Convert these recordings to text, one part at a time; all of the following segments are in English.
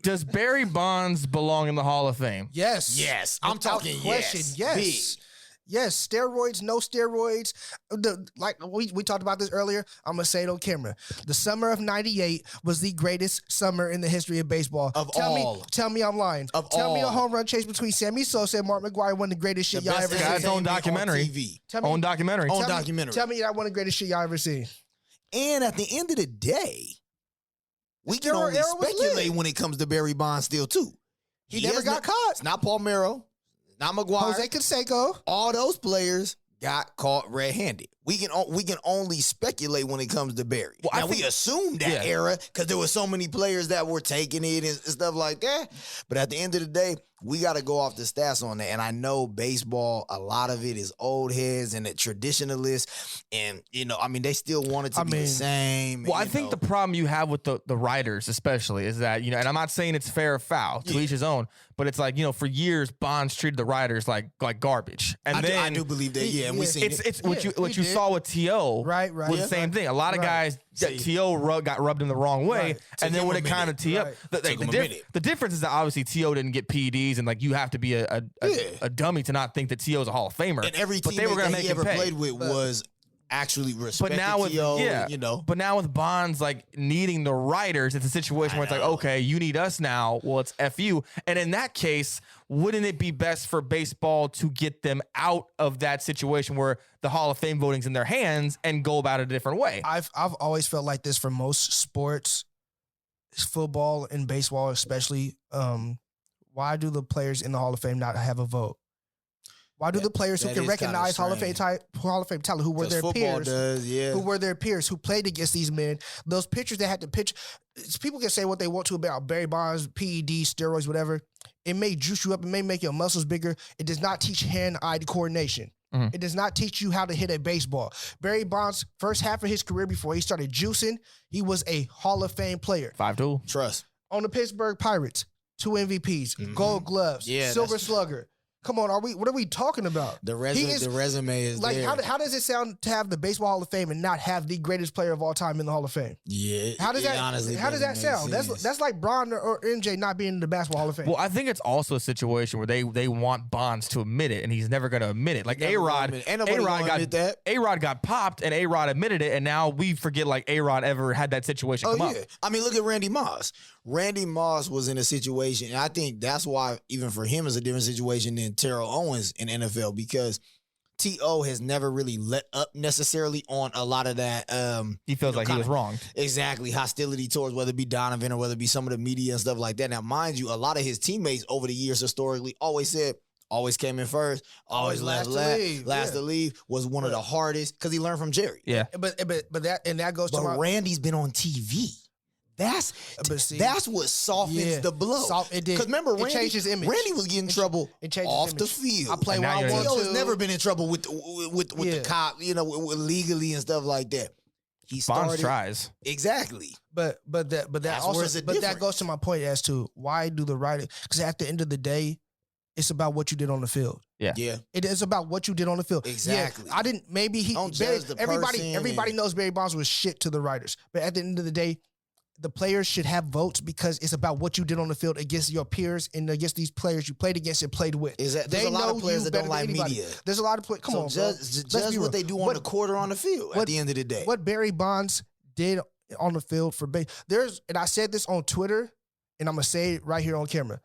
Does Barry Bonds belong in the Hall of Fame? Yes. Yes. I'm Without talking question. yes. Yes. Yes, steroids, no steroids. Like we talked about this earlier. I'm going to say it on camera. The summer of 98 was the greatest summer in the history of baseball. Tell me I'm lying. Tell me a home run chase between Sammy Sosa and Mark McGwire won the greatest shit y'all ever seen. Guy's own documentary. On documentary. Tell me that one of the greatest shit y'all ever seen. And at the end of the day, we can only speculate when it comes to Barry Bonds still, too. He never got caught. It's not Palmeiro. Not McGuire. Jose Canseco. All those players got caught red-handed. We can only speculate when it comes to Barry. Well, now, we assumed that era because there were so many players that were taking it and stuff like that. But at the end of the day, we got to go off the stats on that. And I know baseball, a lot of it is old heads and the traditionalists. And, they still want it to be the same. Well, I think the problem you have with the writers especially is that, and I'm not saying it's fair or foul, to each his own, but it's like, for years, Bonds treated the writers like garbage. And I do believe that, and we seen it. It's what you saw with T.O. Right. was the same thing. A lot of guys, T.O. got rubbed in the wrong way, and then when it kind of T.O. The difference is that obviously T.O. didn't get PEDs, and you have to be a dummy to not think that T.O. is a Hall of Famer. And every team that he ever played with was actually respected. But now with Bonds needing the writers, it's a situation where it's okay, you need us now. Well, it's F you. And in that case, wouldn't it be best for baseball to get them out of that situation where the Hall of Fame voting's in their hands and go about it a different way? I've always felt like this for most sports, football and baseball especially. Why do the players in the Hall of Fame not have a vote? Why do the players who can recognize Hall of Fame talent, who were their peers, who were their peers, who played against these men, those pitchers that had to pitch? People can say what they want to about Barry Bonds, PEDs, steroids, whatever. It may juice you up. It may make your muscles bigger. It does not teach hand-eye coordination. Mm-hmm. It does not teach you how to hit a baseball. Barry Bonds, first half of his career before he started juicing, he was a Hall of Fame player. 5-tool. Trust. On the Pittsburgh Pirates, 2 MVPs, Gold Gloves, Silver Slugger. Come on, what are we talking about? The resume is there. How does it sound to have the Baseball Hall of Fame and not have the greatest player of all time in the Hall of Fame? Yeah. How does that sound? That's like Bron or MJ not being in the Basketball Hall of Fame. Well, I think it's also a situation where they want Bonds to admit it, and he's never going to admit it. Like A-Rod got popped, and A-Rod admitted it, and now we forget A-Rod ever had that situation come up. I mean, look at Randy Moss. Randy Moss was in a situation, and I think that's why even for him it's a different situation than Terrell Owens in NFL, because T.O. has never really let up necessarily on a lot of that. He feels like he was wronged. Exactly. Hostility towards whether it be Donovan or whether it be some of the media and stuff like that. Now, mind you, a lot of his teammates over the years historically always came in first, always last to leave, was one of the hardest because he learned from Jerry. Yeah. But that goes to Randy's been on TV. That's what softens the blow. Because remember, Randy changed his image. Randy was getting trouble off the field. I play where I want to. Has never been in trouble with the cop, legally and stuff like that. Bonds tries exactly, but that goes to my point as to why do the writers? Because at the end of the day, it's about what you did on the field. Yeah. It is about what you did on the field. Exactly. Yeah, I didn't. Maybe everybody knows Barry Bonds was shit to the writers, but at the end of the day, the players should have votes because it's about what you did on the field against your peers and against these players you played against and played with. There's a lot of players that don't like media. There's a lot of players. Come on, just what they do on the court or on the field at the end of the day. What Barry Bonds did on the field for and I said this on Twitter, and I'm going to say it right here on camera.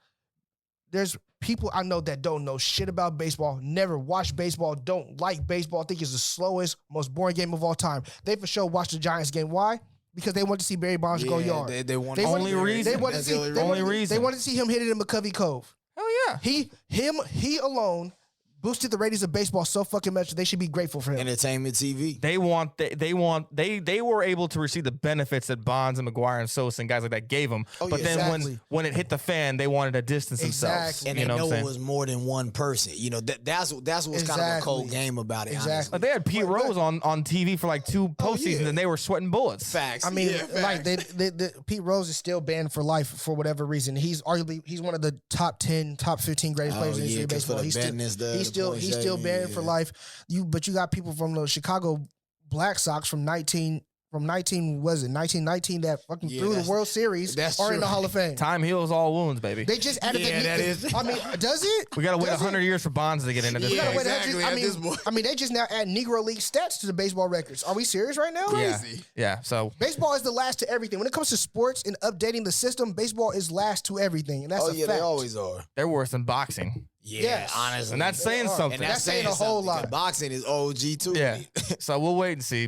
There's people I know that don't know shit about baseball, never watched baseball, don't like baseball, think it's the slowest, most boring game of all time. They for sure watched the Giants game. Why? Because they want to see Barry Bonds go yard. They want to see him hit it in McCovey Cove. Hell yeah. He alone boosted the ratings of baseball so fucking much. They should be grateful for him. Entertainment TV. They were able to receive the benefits that Bonds and McGuire and Sosa and guys like that gave them. Then when it hit the fan, they wanted to distance themselves. And they know it was more than one person. That's what's kind of a cold game about it. Exactly. Like they had Pete Rose on TV for 2 postseasons and they were sweating bullets. Facts. I mean, Pete Rose is still banned for life for whatever reason. He's one of the top 10, top 15 greatest players in the history of baseball. He's still banned for life. But you got people from the Chicago Black Sox from from 1919 that fucking threw the World Series are in the Hall of Fame. Time heals all wounds, baby. They just added that is. I mean, does it? We gotta wait 100 years for Bonds to get into this. Yeah, thing. exactly. I mean, they just now add Negro League stats to the baseball records. Are we serious right now? Crazy. Yeah. So baseball is the last to everything. When it comes to sports and updating the system, baseball is last to everything, and that's a fact. They always are. They're worse than boxing. Yeah, Yes. honestly, And that's saying something. And that's saying a whole something, 'cause lot. Boxing is OG too. Yeah. So we'll wait and see.